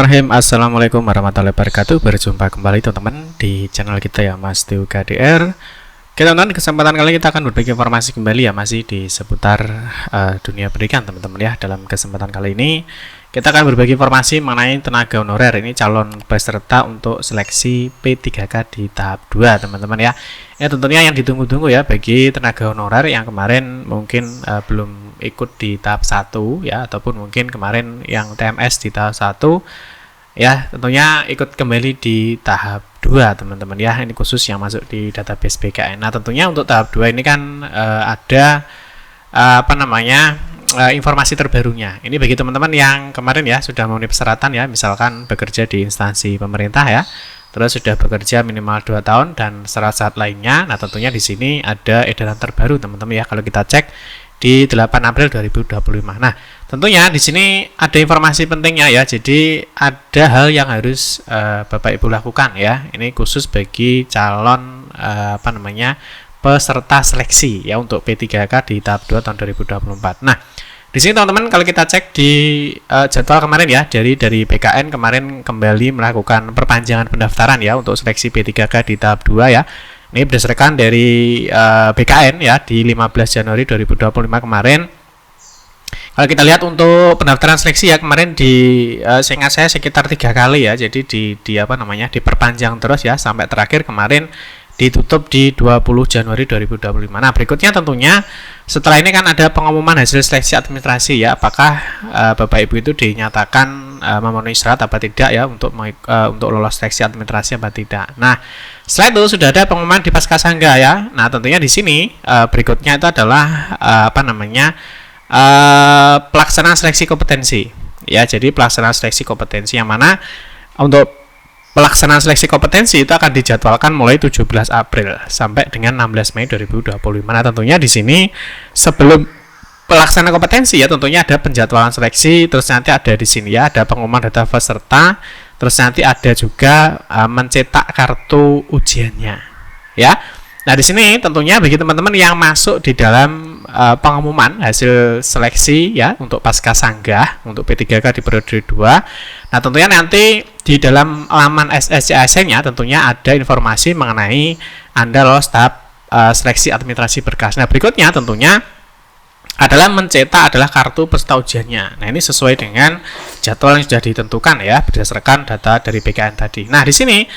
Bismillahirrahmanirrahim. Assalamualaikum warahmatullahi wabarakatuh. Berjumpa kembali teman-teman di channel kita ya, Mas Teo KDR. Oke teman-teman, di kesempatan kali ini kita akan berbagi informasi kembali ya, masih di seputar dunia pendidikan teman-teman ya. Dalam kesempatan kali ini kita akan berbagi informasi mengenai tenaga honorer. Ini calon peserta untuk seleksi P3K di tahap 2 teman-teman ya. Ya tentunya yang ditunggu-tunggu ya bagi tenaga honorer yang kemarin mungkin belum ikut di tahap 1 ya, ataupun mungkin kemarin yang TMS di tahap 1 ya, tentunya ikut kembali di tahap 2 teman-teman ya. Ini khusus yang masuk di database BKN. Nah tentunya untuk tahap 2 ini kan ada informasi terbarunya. Ini bagi teman-teman yang kemarin ya sudah memenuhi persyaratan ya, misalkan bekerja di instansi pemerintah ya, terus sudah bekerja minimal 2 tahun dan syarat-syarat lainnya. Nah tentunya di sini ada edaran terbaru teman-teman ya, kalau kita cek di 8 April 2025. Nah, tentunya di sini ada informasi pentingnya ya. Jadi ada hal yang harus Bapak Ibu lakukan ya. Ini khusus bagi calon peserta seleksi ya untuk P3K di tahap 2 tahun 2024. Nah, di sini teman-teman kalau kita cek di jadwal kemarin ya, dari BKN kemarin kembali melakukan perpanjangan pendaftaran ya untuk seleksi P3K di tahap 2 ya. Ini berdasarkan dari BKN ya di 15 Januari 2025 kemarin. Kalau kita lihat untuk pendaftaran seleksi ya kemarin seingat saya sekitar 3 kali ya. Jadi diperpanjang terus ya sampai terakhir kemarin ditutup di 20 Januari 2025. Nah, berikutnya tentunya setelah ini kan ada pengumuman hasil seleksi administrasi ya, apakah Bapak Ibu itu dinyatakan memenuhi syarat apa tidak ya untuk lolos seleksi administrasi apa tidak. Nah, setelah itu sudah ada pengumuman di Paskasangga ya. Nah, tentunya di sini berikutnya itu adalah pelaksanaan seleksi kompetensi. Ya, jadi pelaksanaan seleksi kompetensi yang mana untuk pelaksanaan seleksi kompetensi itu akan dijadwalkan mulai 17 April sampai dengan 16 Mei 2025. Nah, tentunya di sini sebelum pelaksanaan kompetensi ya tentunya ada penjadwalan seleksi, terus nanti ada di sini ya ada pengumuman data peserta, terus nanti ada juga mencetak kartu ujiannya ya. Nah, di sini tentunya bagi teman-teman yang masuk di dalam pengumuman hasil seleksi ya untuk Paskasangga untuk P3K di periode 2. Nah, tentunya nanti di dalam laman SSCASN-nya tentunya ada informasi mengenai Anda lolos tahap seleksi administrasi berkas. Nah, berikutnya tentunya adalah mencetak kartu peserta ujiannya. Nah, ini sesuai dengan jadwal yang sudah ditentukan ya berdasarkan data dari BKN tadi. Nah, di sini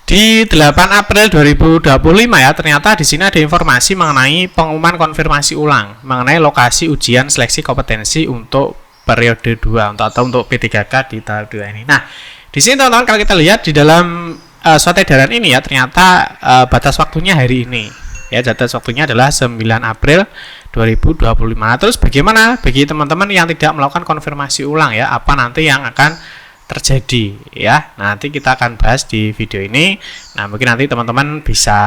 di 8 April 2025 ya, ternyata di sini ada informasi mengenai pengumuman konfirmasi ulang mengenai lokasi ujian seleksi kompetensi untuk periode 2 atau untuk P3K di tahap 2 ini. Nah, di sini teman-teman kalau kita lihat di dalam surat edaran ini ya, ternyata batas waktunya hari ini. Ya, batas waktunya adalah 9 April 2025. Nah, terus bagaimana bagi teman-teman yang tidak melakukan konfirmasi ulang ya, apa nanti yang akan terjadi ya? Nanti kita akan bahas di video ini. Nah, mungkin nanti teman-teman bisa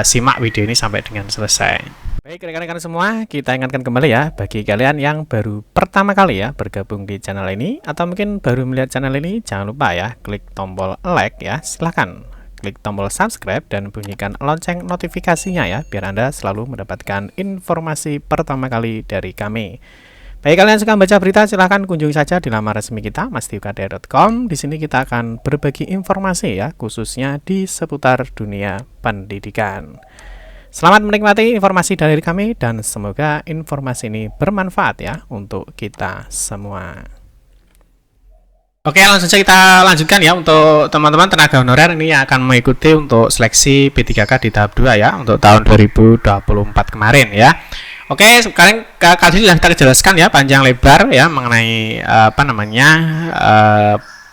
simak video ini sampai dengan selesai. Baik rekan-rekan semua, kita ingatkan kembali ya bagi kalian yang baru pertama kali ya bergabung di channel ini atau mungkin baru melihat channel ini, jangan lupa ya klik tombol like ya, silahkan klik tombol subscribe dan bunyikan lonceng notifikasinya ya biar Anda selalu mendapatkan informasi pertama kali dari kami. Bagi kalian yang suka baca berita, silahkan kunjungi saja di laman resmi kita masteokdr.com. Di sini kita akan berbagi informasi ya, khususnya di seputar dunia pendidikan. Selamat menikmati informasi dari kami dan semoga informasi ini bermanfaat ya untuk kita semua. Oke, langsung saja kita lanjutkan ya untuk teman-teman tenaga honorer ini yang akan mengikuti untuk seleksi P3K di tahap 2 ya untuk tahun 2024 kemarin ya. Oke, sekarang kali ini kita jelaskan ya panjang lebar ya mengenai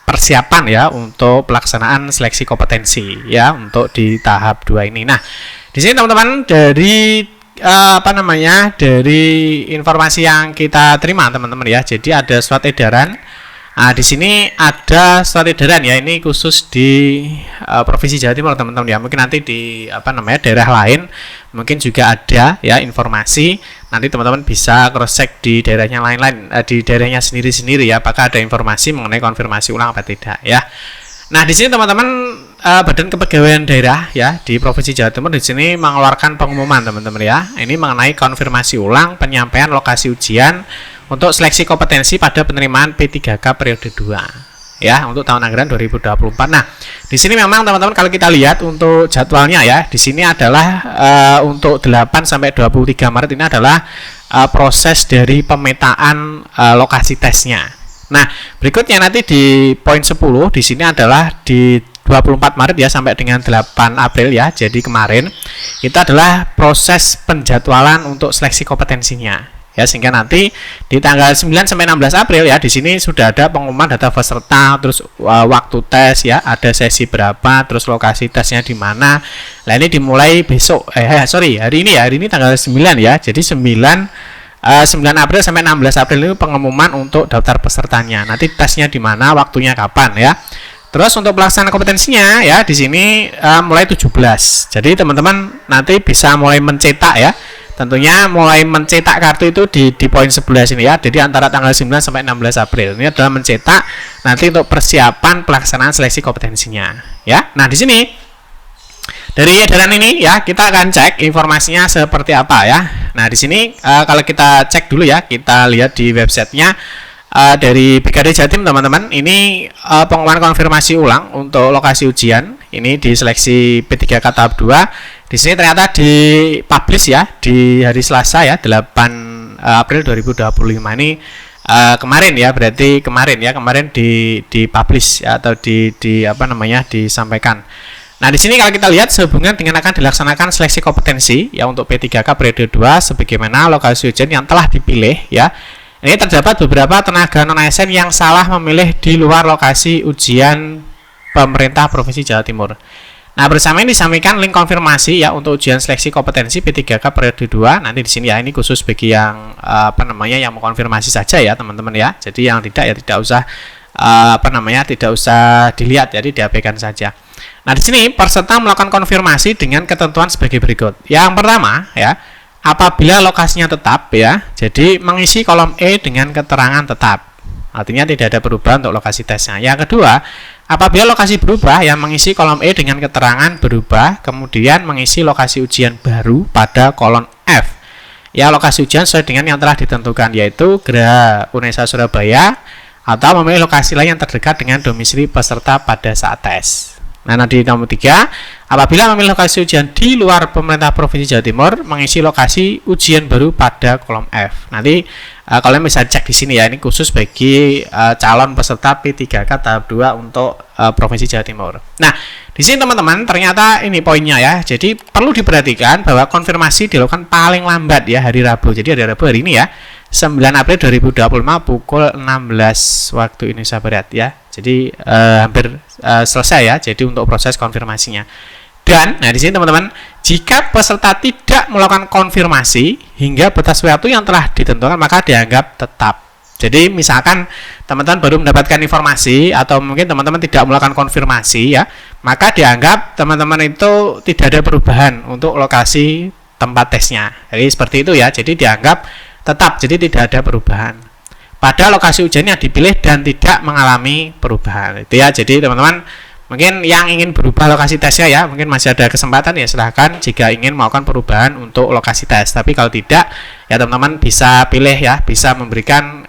persiapan ya untuk pelaksanaan seleksi kompetensi ya untuk di tahap 2 ini. Nah, di sini teman-teman dari dari informasi yang kita terima teman-teman ya. Jadi ada surat edaran. Nah, di sini ada surat edaran ya, ini khusus di Provinsi Jawa Timur teman-teman ya. Mungkin nanti di daerah lain mungkin juga ada ya informasi. Nanti teman-teman bisa cross check di daerahnya lain-lain, di daerahnya sendiri-sendiri ya, apakah ada informasi mengenai konfirmasi ulang apa tidak ya. Nah, di sini teman-teman Badan Kepegawaian Daerah ya di Provinsi Jawa Timur di sini mengeluarkan pengumuman teman-teman ya. Ini mengenai konfirmasi ulang penyampaian lokasi ujian untuk seleksi kompetensi pada penerimaan P3K periode 2. ya untuk tahun anggaran 2024. Nah, di sini memang teman-teman kalau kita lihat untuk jadwalnya ya, di sini adalah untuk 8 sampai 23 Maret ini adalah proses dari pemetaan lokasi tesnya. Nah, berikutnya nanti di poin 10 di sini adalah di 24 Maret ya sampai dengan 8 April ya. Jadi kemarin itu adalah proses penjadwalan untuk seleksi kompetensinya. Ya, sehingga nanti di tanggal 9 sampai 16 April ya di sini sudah ada pengumuman data peserta, terus waktu tes ya, ada sesi berapa, terus lokasi tesnya di mana. Nah, ini dimulai besok hari ini ya, hari ini tanggal 9 ya. Jadi 9 April sampai 16 April itu pengumuman untuk daftar pesertanya. Nanti tesnya di mana, waktunya kapan ya. Terus untuk pelaksanaan kompetensinya ya di sini mulai 17. Jadi teman-teman nanti bisa mulai mencetak ya. Tentunya mulai mencetak kartu itu di poin 11 ini ya. Jadi antara tanggal 9 sampai 16 April ini adalah mencetak nanti untuk persiapan pelaksanaan seleksi kompetensinya ya. Nah, di sini dari edaran ini ya kita akan cek informasinya seperti apa ya. Nah, di sini kalau kita cek dulu ya, kita lihat di websitenya dari BKD Jatim teman-teman. Ini pengumuman konfirmasi ulang untuk lokasi ujian ini di seleksi P3K tahap 2. Di sini ternyata dipublish ya di hari Selasa ya 8 April 2025 ini kemarin ya, berarti kemarin dipublish ya, atau disampaikan. Nah, di sini kalau kita lihat sehubungan dengan akan dilaksanakan seleksi kompetensi ya untuk P3K periode 2 sebagaimana lokasi ujian yang telah dipilih ya. Ini terdapat beberapa tenaga non-ASN yang salah memilih di luar lokasi ujian pemerintah Provinsi Jawa Timur. Nah, bersama ini disampaikan link konfirmasi ya untuk ujian seleksi kompetensi P3K periode 2. Nanti di sini ya ini khusus bagi yang yang mau konfirmasi saja ya, teman-teman ya. Jadi yang tidak ya tidak usah tidak usah dilihat, jadi diabaikan saja. Nah, di sini peserta melakukan konfirmasi dengan ketentuan sebagai berikut. Yang pertama ya, apabila lokasinya tetap ya, jadi mengisi kolom E dengan keterangan tetap. Artinya tidak ada perubahan untuk lokasi tesnya. Yang kedua, apabila lokasi berubah yang mengisi kolom E dengan keterangan berubah, kemudian mengisi lokasi ujian baru pada kolom F. Ya, lokasi ujian sesuai dengan yang telah ditentukan, yaitu Geraha Unesa Surabaya atau memilih lokasi lain yang terdekat dengan domisili peserta pada saat tes. Nah, nanti nomor 3, apabila memilih lokasi ujian di luar pemerintah Provinsi Jawa Timur, mengisi lokasi ujian baru pada kolom F. Nanti kalian bisa cek di sini ya, ini khusus bagi calon peserta P3K tahap 2 untuk Provinsi Jawa Timur. Nah, di sini teman-teman ternyata ini poinnya ya. Jadi perlu diperhatikan bahwa konfirmasi dilakukan paling lambat ya hari Rabu. Jadi hari Rabu hari ini ya, 9 April 2025 pukul 16 waktu Indonesia Barat ya. Jadi hampir selesai ya. Jadi untuk proses konfirmasinya. Dan nah di sini teman-teman, jika peserta tidak melakukan konfirmasi hingga batas waktu yang telah ditentukan, maka dianggap tetap. Jadi misalkan teman-teman baru mendapatkan informasi atau mungkin teman-teman tidak melakukan konfirmasi ya, maka dianggap teman-teman itu tidak ada perubahan untuk lokasi tempat tesnya. Jadi seperti itu ya. Jadi dianggap tetap, jadi tidak ada perubahan pada lokasi ujian yang dipilih dan tidak mengalami perubahan itu ya. Jadi teman-teman mungkin yang ingin berubah lokasi tesnya ya, mungkin masih ada kesempatan ya, silahkan jika ingin melakukan perubahan untuk lokasi tes. Tapi kalau tidak ya teman-teman bisa pilih ya, bisa memberikan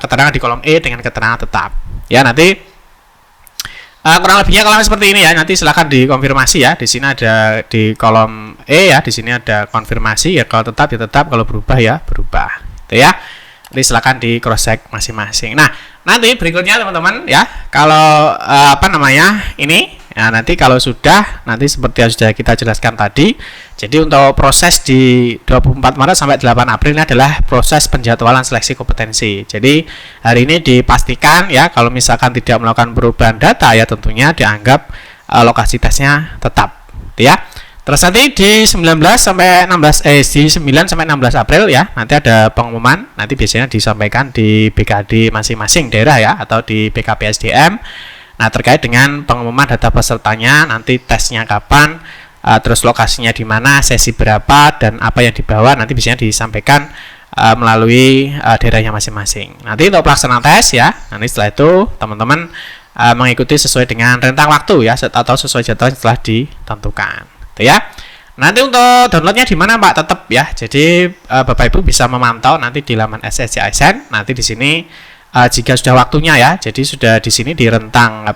keterangan di kolom E dengan keterangan tetap ya. Nanti kurang lebihnya kalau seperti ini ya, nanti silahkan dikonfirmasi ya. Di sini ada di kolom E ya, di sini ada konfirmasi ya, kalau tetap ya tetap, kalau berubah ya berubah itu ya. Jadi silahkan di cross check masing-masing. Nah, nanti berikutnya teman-teman ya, kalau ini ya, nanti kalau sudah, nanti seperti yang sudah kita jelaskan tadi, jadi untuk proses di 24 Maret sampai 8 April ini adalah proses penjadwalan seleksi kompetensi. Jadi hari ini dipastikan ya, kalau misalkan tidak melakukan perubahan data ya tentunya dianggap lokasi tesnya tetap ya. Terus nanti di 9 sampai 16 April ya, nanti ada pengumuman, nanti biasanya disampaikan di BKD masing-masing daerah ya, atau di BKPSDM. Nah, terkait dengan pengumuman data pesertanya, nanti tesnya kapan, terus lokasinya di mana, sesi berapa, dan apa yang dibawa, nanti biasanya disampaikan melalui daerahnya masing-masing. Nanti untuk pelaksanaan tes ya, nanti setelah itu teman-teman mengikuti sesuai dengan rentang waktu ya, atau sesuai jadwal yang telah ditentukan. Ya. Nanti untuk downloadnya di mana Pak? Tetap ya. Jadi Bapak Ibu bisa memantau nanti di laman SSC ASN. Nanti di sini jika sudah waktunya ya. Jadi sudah di sini di rentang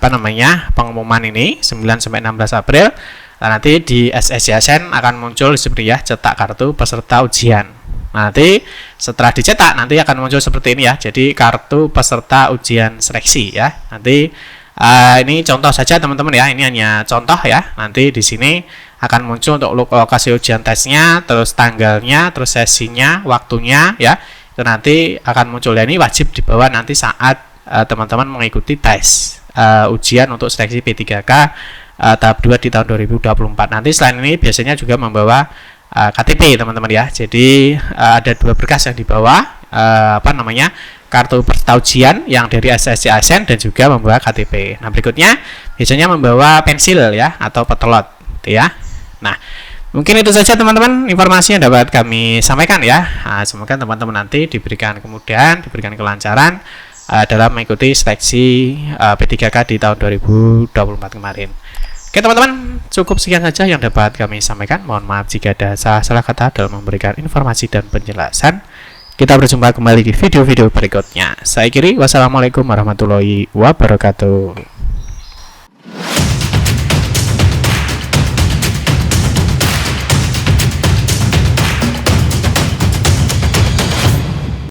pengumuman ini 9 sampai 16 April. Nanti di SSCSN akan muncul seperti ya, cetak kartu peserta ujian. Nanti setelah dicetak nanti akan muncul seperti ini ya. Jadi kartu peserta ujian seleksi ya. Nanti ini contoh saja teman-teman ya. Ini hanya contoh ya. Nanti di sini akan muncul untuk lokasi ujian tesnya, terus tanggalnya, terus sesinya, waktunya ya. Itu nanti akan muncul ya. Ini wajib dibawa nanti saat teman-teman mengikuti tes ujian untuk seleksi P3K tahap 2 di tahun 2024. Nanti selain ini biasanya juga membawa KTP teman-teman ya. Jadi ada 2 berkas yang dibawa, kartu peserta ujian yang dari SSC ASN dan juga membawa KTP. Nah, berikutnya biasanya membawa pensil ya atau petelot gitu ya. Nah, mungkin itu saja teman-teman informasi yang dapat kami sampaikan ya. Semoga teman-teman nanti diberikan kemudahan, diberikan kelancaran dalam mengikuti seleksi P3K di tahun 2024 kemarin. Oke teman-teman, cukup sekian saja yang dapat kami sampaikan. Mohon maaf jika ada salah kata dalam memberikan informasi dan penjelasan. Kita berjumpa kembali di video-video berikutnya. Saya akhiri, wassalamualaikum warahmatullahi wabarakatuh.